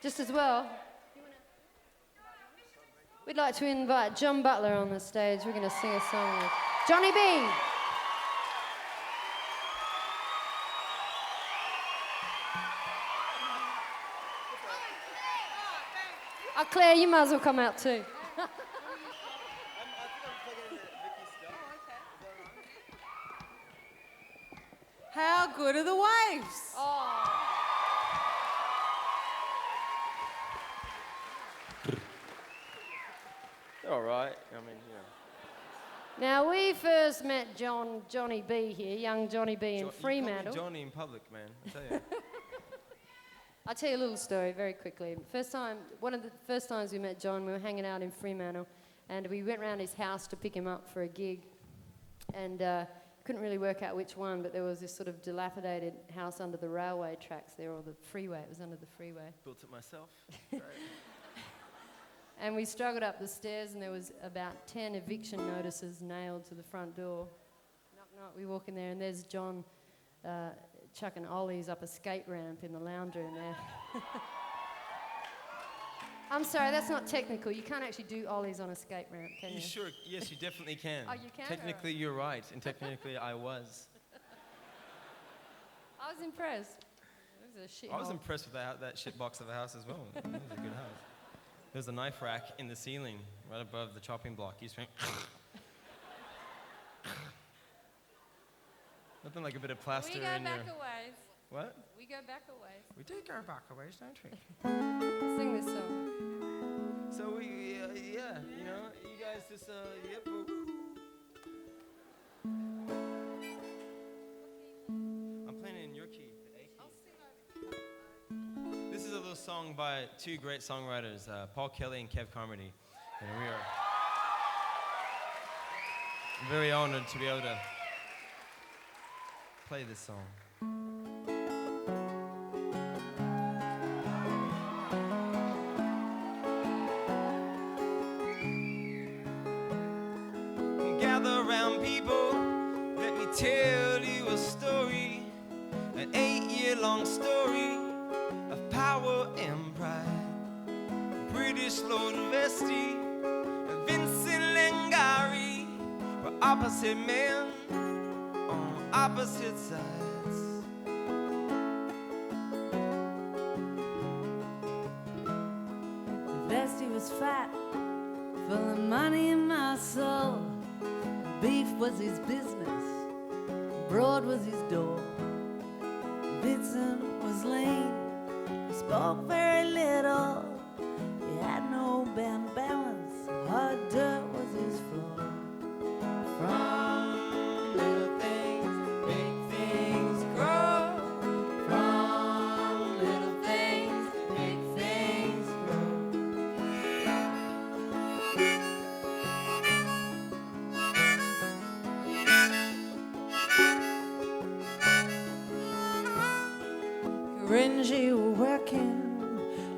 Just as well, we'd like to invite John Butler on the stage. We're going to sing a song with Johnny B. Oh, Claire, you might as well come out too. How good are the Waifs? Oh. All right. I mean, Now, we first met Johnny B here, young Johnny B in Fremantle. You call me Johnny in public, man, I tell you. I'll tell you a little story very quickly. One of the first times we met John, we were hanging out in Fremantle, and we went round his house to pick him up for a gig, and couldn't really work out which one, but there was this sort of dilapidated house under the railway tracks there, or the freeway. It was under the freeway. Built it myself. Right. And we struggled up the stairs, and there was about 10 eviction notices nailed to the front door. Knock, knock. We walk in there, and there's John chucking ollies up a skate ramp in the lounge room there. I'm sorry, that's not technical. You can't actually do ollies on a skate ramp, can you? Sure? Yes, you definitely can. Oh, you can? Technically, you're right, and technically, I was. I was impressed. It was a shit I was hole. impressed with that shit box of a house as well. It was a good house. There's a knife rack in the ceiling, right above the chopping block. You just went nothing like a bit of plaster We go in back your... a ways. What? We go back a ways. We do go back a ways, don't we? Sing this song. So we, yeah, you know, you guys just, yep. I'm playing it in your key, the A key. This is a little song by two great songwriters, Paul Kelly and Kev Carmody. And we are very honored to be able to play this song. Gather round, people, let me tell you a story, an 8-year-long story of power and pride. British Lord Vestey and Vincent Lengari were opposite men on opposite sides. Vestey was fat, full of money and muscle. Beef was his business, broad was his door. Vincent was lean, he spoke very little. He had no balance, hard dirt was his floor. From little things, big things grow. From little things, big things Renji were working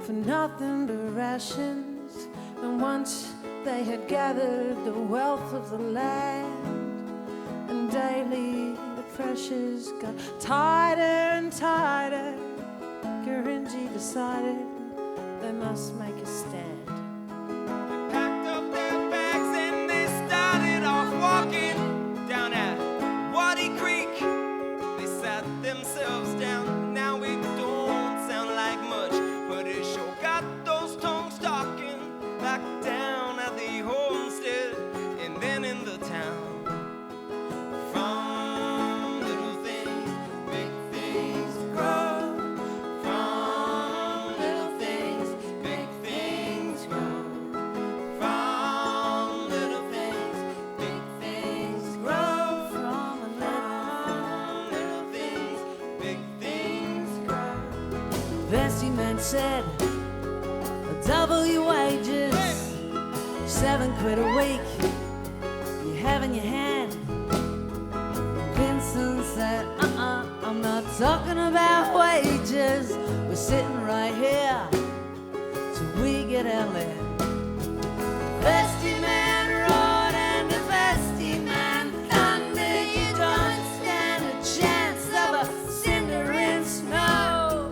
for nothing but rations, and once they had gathered the wealth of the land, and daily the pressures got tighter and tighter, Gurindji decided they must make a stand. They packed up their bags and they started off walking down at Waddy Creek. They sat themselves down. Now it don't sound like much, but it sure got those tongues talking, back down at the homestead and then in the town. From little things, big things grow. From little things, big things grow. From little things, big things grow. From a Little things, big things grow. Vestey man said, double your wages, 7 quid a week, you have in your hand. Vincent said, I'm not talking about wages, we're sitting right here till we get our land. Vestey man roared and the Vestey man thunder, you don't stand a chance of a cinder in snow.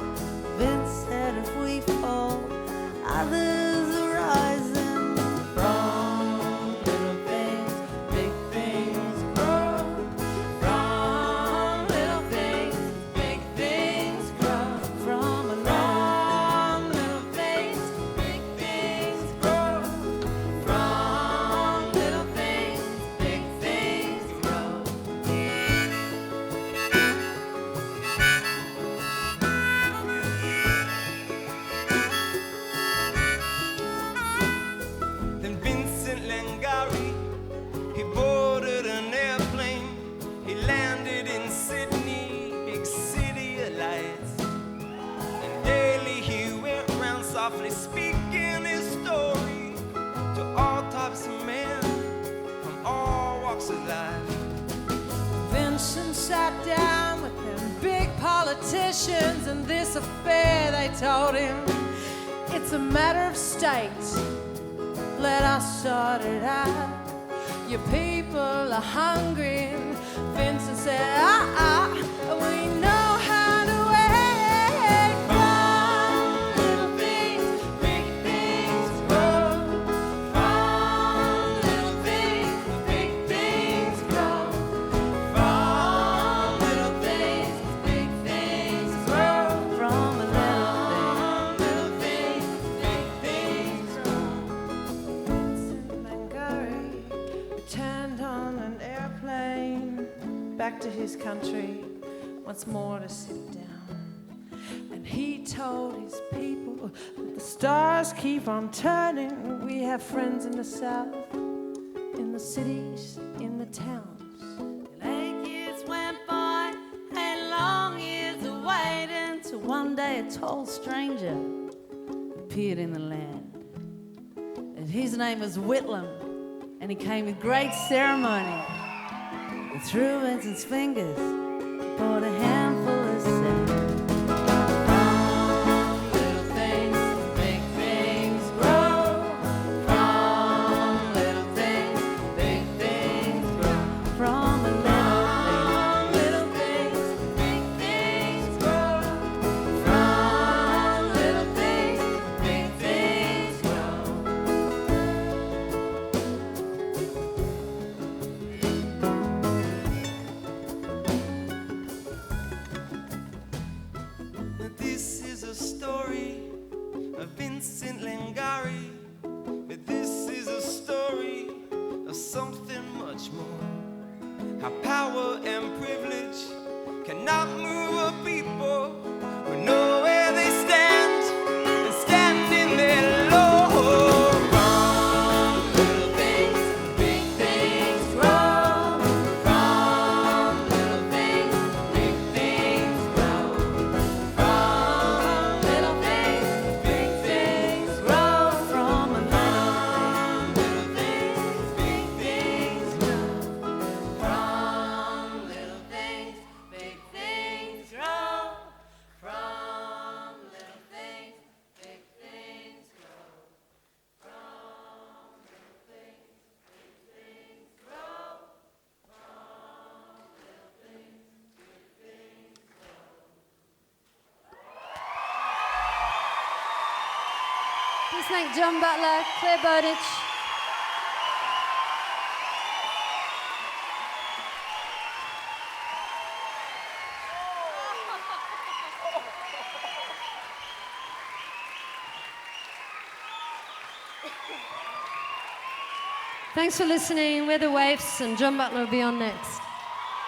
Vince said if we fall, softly speaking his story to all types of men from all walks of life. Vincent sat down with them big politicians, and this affair, they told him, it's a matter of state. Let us sort it out. Your people are hungry. And Vincent said, we know how to wait. From little things, big things grow. From little things, big things grow. From little things, big things grow. From a little thing, big things grow. Vincent Mangari returned on an airplane back to his country once more to sit down. And he told his people that the stars keep on turning. We have friends in the south, in the cities, in the towns. 8 years went by, 8 long years of waiting, till one day a tall stranger appeared in the land. And his name was Whitlam, and he came with great ceremony. And through Vincent's fingers, poured a handful of sand. From little things, big things grow. From little things, big things grow. From a little things, big things grow. From little things, big things grow. This is a story of Vincent Lingari, but this is a story of something much more. How power and privilege cannot move a people who know where they stand and standing there low. From little things, big things grow. From little things, big things grow. From little things, big things grow. From a Little things, big things grow. From little things, big things grow. From little things, big things grow. From little things, big things grow. From little things, big things grow. Please thank John Butler, Clare Bowditch. Thanks for listening. We're the Waifs, and John Butler will be on next.